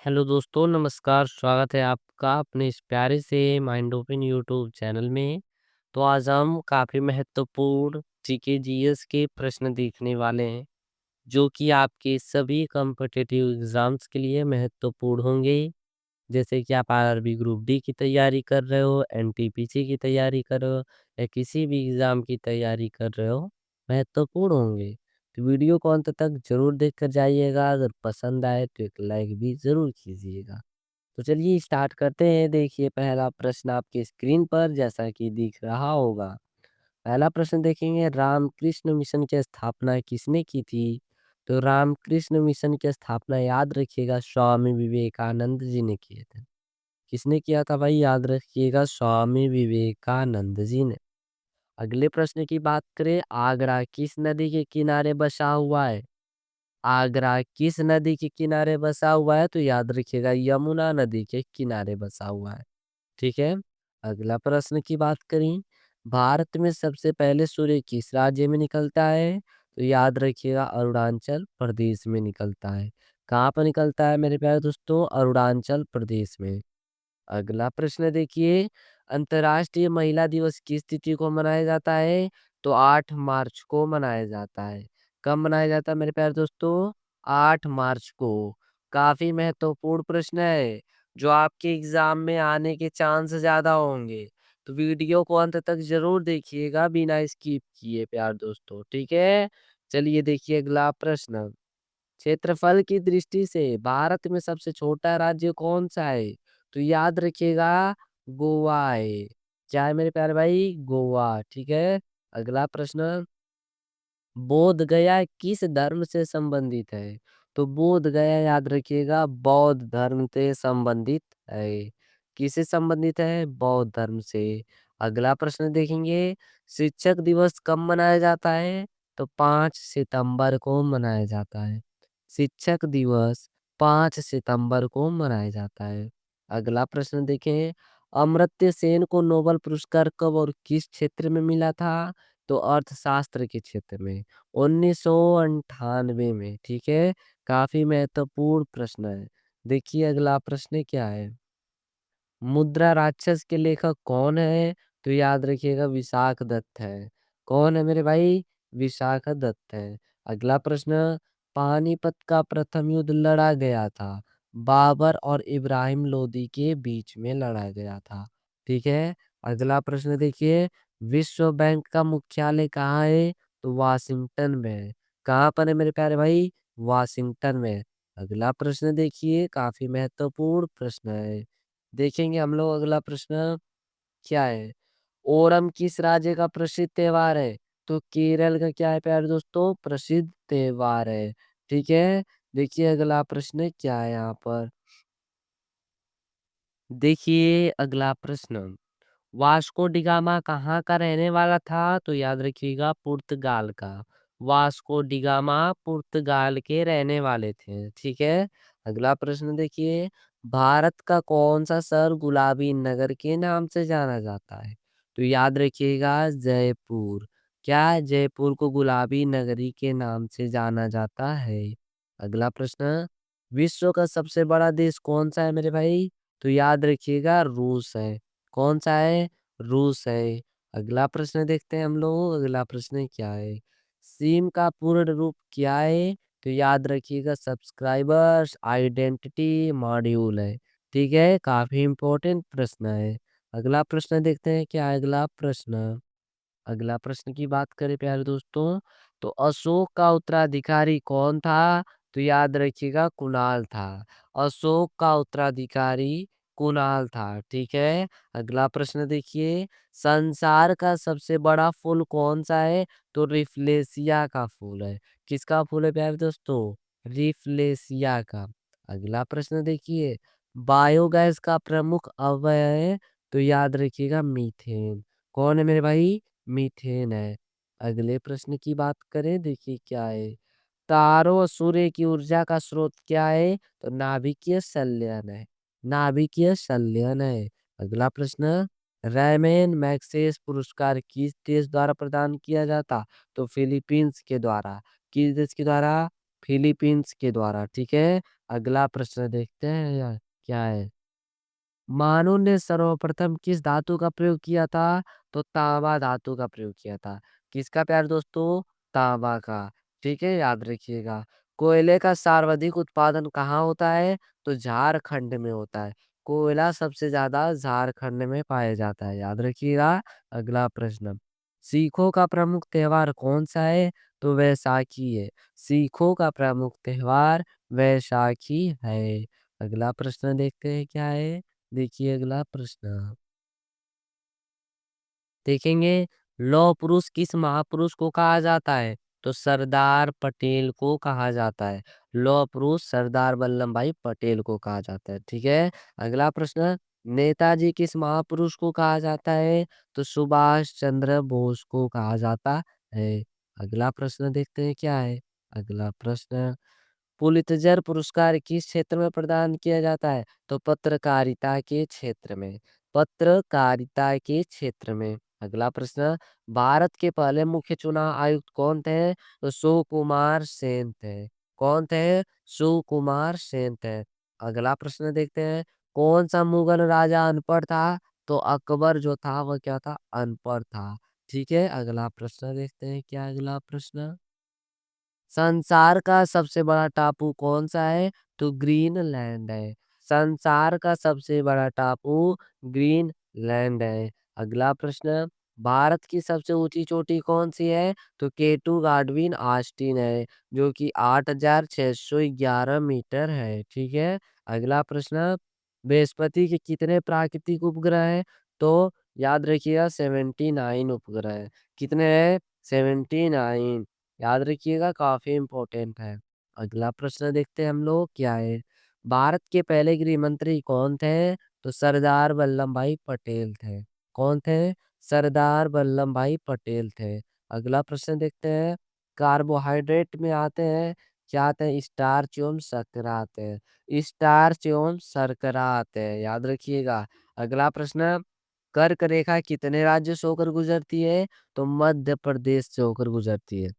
Hello दोस्तों, नमस्कार। स्वागत है आपका अपने इस प्यारे से माइंड ओपन यूट्यूब चैनल में। तो आज हम काफ़ी महत्वपूर्ण जीके जीएस के प्रश्न देखने वाले हैं, जो कि आपके सभी कॉम्पिटिटिव एग्ज़ाम्स के लिए महत्वपूर्ण होंगे। जैसे कि आप आरआरबी ग्रुप डी की तैयारी कर रहे हो, एनटीपीसी की तैयारी कर रहे हो या किसी भी एग्ज़ाम की तैयारी कर रहे हो, महत्वपूर्ण होंगे। तो वीडियो को अंत तक ज़रूर देख कर जाइएगा। अगर पसंद आए तो एक लाइक भी ज़रूर कीजिएगा। तो चलिए स्टार्ट करते हैं। देखिए पहला प्रश्न आपकी स्क्रीन पर जैसा कि दिख रहा होगा। पहला प्रश्न देखेंगे, रामकृष्ण मिशन की स्थापना किसने की थी? तो रामकृष्ण मिशन की स्थापना याद रखिएगा स्वामी विवेकानंद जी ने किए थे। किसने किया था भाई? याद रखिएगा स्वामी विवेकानंद जी ने। अगले प्रश्न की बात करें, आगरा किस नदी के किनारे बसा हुआ है? आगरा किस नदी के किनारे बसा हुआ है? तो याद रखिएगा यमुना नदी के किनारे बसा हुआ है। ठीक है। अगला प्रश्न की बात करें, भारत में सबसे पहले सूर्य किस राज्य में निकलता है? तो याद रखिएगा अरुणाचल प्रदेश में निकलता है। कहाँ पर निकलता है मेरे प्यारे दोस्तों? अरुणाचल प्रदेश में। अगला प्रश्न देखिए, अंतर्राष्ट्रीय महिला दिवस किस तिथि को मनाया जाता है? तो 8 मार्च को मनाया जाता है। कब मनाया जाता है मेरे प्यारे दोस्तों? 8 मार्च को। काफी महत्वपूर्ण प्रश्न है, जो आपके एग्जाम में आने के चांस ज्यादा होंगे। तो वीडियो को अंत तक जरूर देखिएगा बिना स्किप किए प्यार दोस्तों, ठीक है। चलिए देखिए अगला प्रश्न, क्षेत्रफल की दृष्टि से भारत में सबसे छोटा राज्य कौन सा है? तो याद रखिएगा गोवा है। क्या है मेरे प्यारे भाई? गोवा, ठीक है। अगला प्रश्न, बोध गया किस धर्म से संबंधित है? तो बोध गया याद रखिएगा बौद्ध धर्म से संबंधित है। किससे संबंधित है? बौद्ध धर्म से। अगला प्रश्न देखेंगे, शिक्षक दिवस कब मनाया जाता है? तो 5 सितंबर को मनाया जाता है। शिक्षक दिवस 5 सितंबर को मनाया जाता है। अगला प्रश्न देखें, अमर्त्य सेन को नोबेल पुरस्कार कब और किस क्षेत्र में मिला था? तो अर्थशास्त्र के क्षेत्र में 1998 में, ठीक है। काफी महत्वपूर्ण प्रश्न है। देखिए अगला प्रश्न क्या है, मुद्रा राक्षस के लेखक कौन है? तो याद रखिएगा विशाख दत्त है। कौन है मेरे भाई? विशाख दत्त है। अगला प्रश्न, पानीपत का प्रथम युद्ध लड़ा गया था, बाबर और इब्राहिम लोदी के बीच में लड़ा गया था, ठीक है। अगला प्रश्न देखिए, विश्व बैंक का मुख्यालय कहाँ है? तो वाशिंगटन में है। कहाँ पर है मेरे प्यारे भाई? वाशिंगटन में। अगला प्रश्न देखिए, काफी महत्वपूर्ण प्रश्न है। देखेंगे हम लोग अगला प्रश्न क्या है, ओणम किस राज्य का प्रसिद्ध त्योहार है? तो केरल का क्या है प्यारे दोस्तों? प्रसिद्ध त्योहार है, ठीक है। देखिए अगला प्रश्न क्या है यहाँ पर। देखिए अगला प्रश्न, वास्को डिगामा कहाँ का रहने वाला था? तो याद रखिएगा पुर्तगाल का। वास्को डिगामा पुर्तगाल के रहने वाले थे, ठीक है। अगला प्रश्न देखिए, भारत का कौन सा शहर गुलाबी नगर के नाम से जाना जाता है? तो याद रखिएगा जयपुर। क्या जयपुर को गुलाबी नगरी के नाम से जाना जाता है? अगला प्रश्न, विश्व का सबसे बड़ा देश कौन सा है मेरे भाई? तो याद रखिएगा रूस है। कौन सा है? रूस है। अगला प्रश्न देखते हैं हम लोग, अगला प्रश्न क्या है, सिम का पूर्ण रूप क्या है? तो याद रखिएगा सब्सक्राइबर्स आइडेंटिटी मॉड्यूल है, ठीक है। काफी इंपॉर्टेंट प्रश्न है। अगला प्रश्न देखते हैं क्या है अगला प्रश्न। अगला प्रश्न की बात करें प्यारे दोस्तों, तो अशोक का उत्तराधिकारी कौन था? तो याद रखिएगा कुणाल था। अशोक का उत्तराधिकारी कुणाल था, ठीक है। अगला प्रश्न देखिए, संसार का सबसे बड़ा फूल कौन सा है? तो रिफ्लेशिया का फूल है। किसका फूल है प्यारे दोस्तों? रिफ्लेशिया का। अगला प्रश्न देखिए, बायोगैस का प्रमुख अवयव है? तो याद रखिएगा मीथेन। कौन है मेरे भाई? मीथेन है। अगले प्रश्न की बात करें, देखिए क्या है, तारों और सूर्य की ऊर्जा का स्रोत क्या है? तो नाभिकीय संलयन है। नाभिकीय संलयन है। अगला प्रश्न, रैमन मैग्सेस पुरस्कार किस देश द्वारा प्रदान किया जाता? तो फिलीपींस के द्वारा। किस देश के द्वारा? फिलीपींस के द्वारा, ठीक है। अगला प्रश्न देखते हैं या क्या है? मानव ने सर्वप्रथम किस धातु का प्रयोग किया था? तो तांबा धातु का प्रयोग किया था। किसका प्यारे दोस्तों? तांबा का। ठीक है, याद रखिएगा। कोयले का सर्वाधिक उत्पादन कहाँ होता है? तो झारखंड में होता है। कोयला सबसे ज्यादा झारखंड में पाया जाता है, याद रखिएगा। अगला प्रश्न, सिखों का प्रमुख त्योहार कौन सा है? तो वैसाखी है। सिखों का प्रमुख त्योहार वैसाखी है। अगला प्रश्न देखते हैं क्या है। देखिए अगला प्रश्न, देखेंगे लौह पुरुष किस महापुरुष को कहा जाता है? तो सरदार पटेल को कहा जाता है। लौह पुरुष सरदार वल्लभ भाई पटेल को कहा जाता है, ठीक है। अगला प्रश्न, नेताजी किस महापुरुष को कहा जाता है? तो सुभाष चंद्र बोस को कहा जाता है। अगला प्रश्न देखते हैं क्या है। अगला प्रश्न, पुलित्जर पुरस्कार किस क्षेत्र में प्रदान किया जाता है? तो पत्रकारिता के क्षेत्र में। पत्रकारिता के क्षेत्र में। अगला प्रश्न, भारत के पहले मुख्य चुनाव आयुक्त कौन थे? तो सुकुमार सेन थे। कौन थे? सुकुमार सेन थे। अगला प्रश्न देखते हैं, कौन सा मुगल राजा अनपढ़ था? तो अकबर जो था वह क्या था? अनपढ़ था। ठीक है, अगला प्रश्न देखते हैं क्या है अगला प्रश्न, संसार का सबसे बड़ा टापू कौन सा है? तो ग्रीनलैंड है। संसार का सबसे बड़ा टापू ग्रीनलैंड है। अगला प्रश्न, भारत की सबसे ऊंची चोटी कौन सी है? तो केटू गाडविन आस्टीन है, जो कि 8,611 मीटर है, ठीक है। अगला प्रश्न, बृहस्पति के कितने प्राकृतिक उपग्रह हैं? तो याद रखिएगा 79 उपग्रह है। कितने हैं? 79, याद रखिएगा, काफी इंपॉर्टेंट है। अगला प्रश्न देखते हैं हम लोग क्या है। भारत के पहले गृह मंत्री कौन थे? तो सरदार वल्लभ भाई पटेल थे। कौन थे? सरदार वल्लभ भाई पटेल थे। अगला प्रश्न देखते हैं, कार्बोहाइड्रेट में आते हैं क्या आते हैं? स्टार्च एवं शर्करा आते हैं। स्टार्च एवं शर्करा आते हैं, याद रखिएगा। अगला प्रश्न, कर्क रेखा कितने राज्य से होकर गुजरती है? तो मध्य प्रदेश से होकर गुजरती है,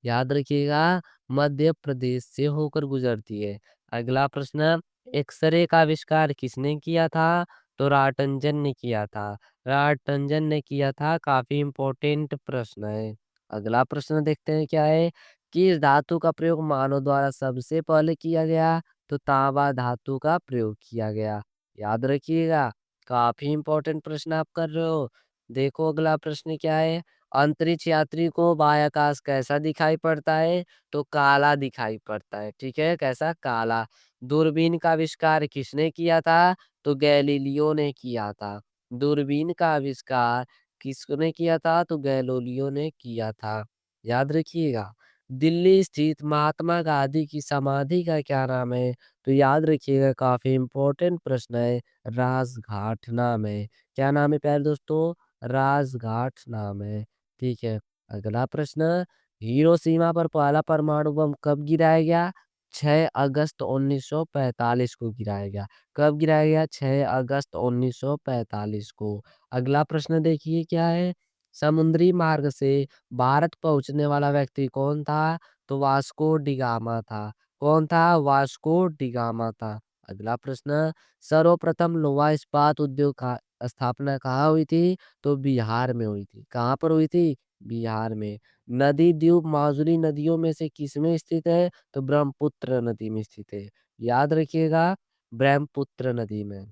याद रखिएगा। मध्य प्रदेश से होकर गुजरती है। अगला प्रश्न, एक्सरे का आविष्कार किसने किया था? तो राटंजन ने किया था। राटंजन ने किया था, काफी इंपॉर्टेंट प्रश्न है। अगला प्रश्न देखते हैं क्या है। किस धातु का प्रयोग मानव द्वारा सबसे पहले किया गया? तो तांबा धातु का प्रयोग किया गया, याद रखिएगा। काफी इंपॉर्टेंट प्रश्न आप कर रहे हो। देखो अगला प्रश्न क्या है। अंतरिक्ष यात्री को बाह्याकाश कैसा दिखाई पड़ता है? तो काला दिखाई पड़ता है, ठीक है। कैसा? काला। दूरबीन का आविष्कार किसने किया था? तो गैलीलियो ने किया था। दूरबीन का आविष्कार किसने किया था? तो गैलीलियो ने किया था, याद रखिएगा। दिल्ली स्थित महात्मा गांधी की समाधि का क्या नाम है? तो याद रखिएगा, काफी इंपॉर्टेंट प्रश्न है। राजघाट नाम है। क्या नाम है प्यारे दोस्तों? राजघाट नाम है, ठीक है। अगला प्रश्न, हिरोशिमा पर पहला परमाणु बम कब गिराया गया? 6 अगस्त 1945 को गिराया गया। कब गिराया गया? 6 अगस्त 1945 को। अगला प्रश्न देखिए क्या है। समुद्री मार्ग से भारत पहुंचने वाला व्यक्ति कौन था? तो वास्को डिगामा था। कौन था? वास्को डिगामा था। अगला प्रश्न, सर्वप्रथम लोहा इस्पात उद्योग का स्थापना कहाँ हुई थी? तो बिहार में हुई थी। कहाँ पर हुई थी? बिहार में। नदी द्वीप माजुली नदियों में से किसमें स्थित है? तो ब्रह्मपुत्र नदी में स्थित है, याद रखिएगा, ब्रह्मपुत्र नदी में।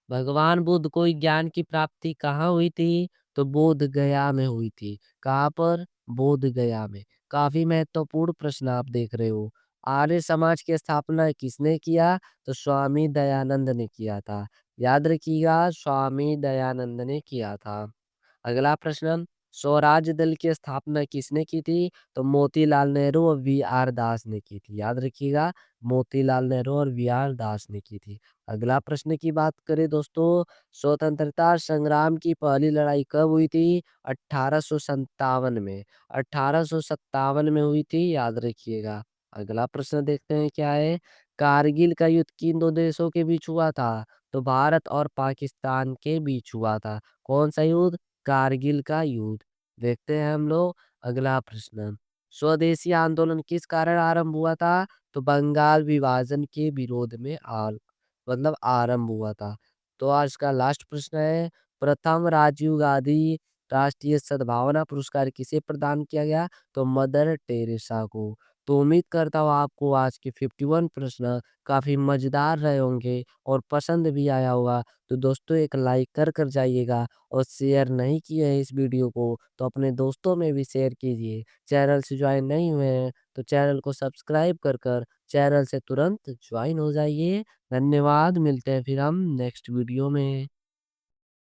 भगवान बुद्ध को ज्ञान की प्राप्ति कहाँ हुई थी? तो बोध गया में हुई थी। कहाँ पर? बोध गया में। काफी महत्वपूर्ण प्रश्न आप देख रहे हो। आर्य समाज की स्थापना किसने किया? तो स्वामी दयानंद ने किया था, याद रखिएगा, स्वामी दयानंद ने किया था। अगला प्रश्न, स्वराज दल की स्थापना किसने की थी? तो मोतीलाल नेहरू और वी आर दास ने की थी, याद रखिएगा, मोतीलाल नेहरू और वी आर दास ने की थी। अगला प्रश्न की बात करें दोस्तों, स्वतंत्रता संग्राम की पहली लड़ाई कब हुई थी? 1857 में। 1857 में हुई थी, याद रखिएगा। अगला प्रश्न देखते हैं क्या है। कारगिल का युद्ध किन दो देशों के बीच हुआ था? तो भारत और पाकिस्तान के बीच हुआ था। कौन सा युद्ध? कारगिल का युद्ध। देखते हैं हम लोग अगला प्रश्न, स्वदेशी आंदोलन किस कारण आरंभ हुआ था? तो बंगाल विभाजन के विरोध में आरंभ हुआ था। तो आज का लास्ट प्रश्न है, प्रथम राजीव गांधी राष्ट्रीय सद्भावना पुरस्कार किसे प्रदान किया गया? तो मदर टेरेसा को। तो उम्मीद करता हूँ आपको आज के 51 प्रश्न काफ़ी मज़ेदार रहे होंगे और पसंद भी आया होगा। तो दोस्तों एक लाइक कर जाइएगा और शेयर नहीं किए हैं इस वीडियो को तो अपने दोस्तों में भी शेयर कीजिए। चैनल से ज्वाइन नहीं हुए हैं तो चैनल को सब्सक्राइब कर चैनल से तुरंत ज्वाइन हो जाइए। धन्यवाद, मिलते हैं फिर हम नेक्स्ट वीडियो में।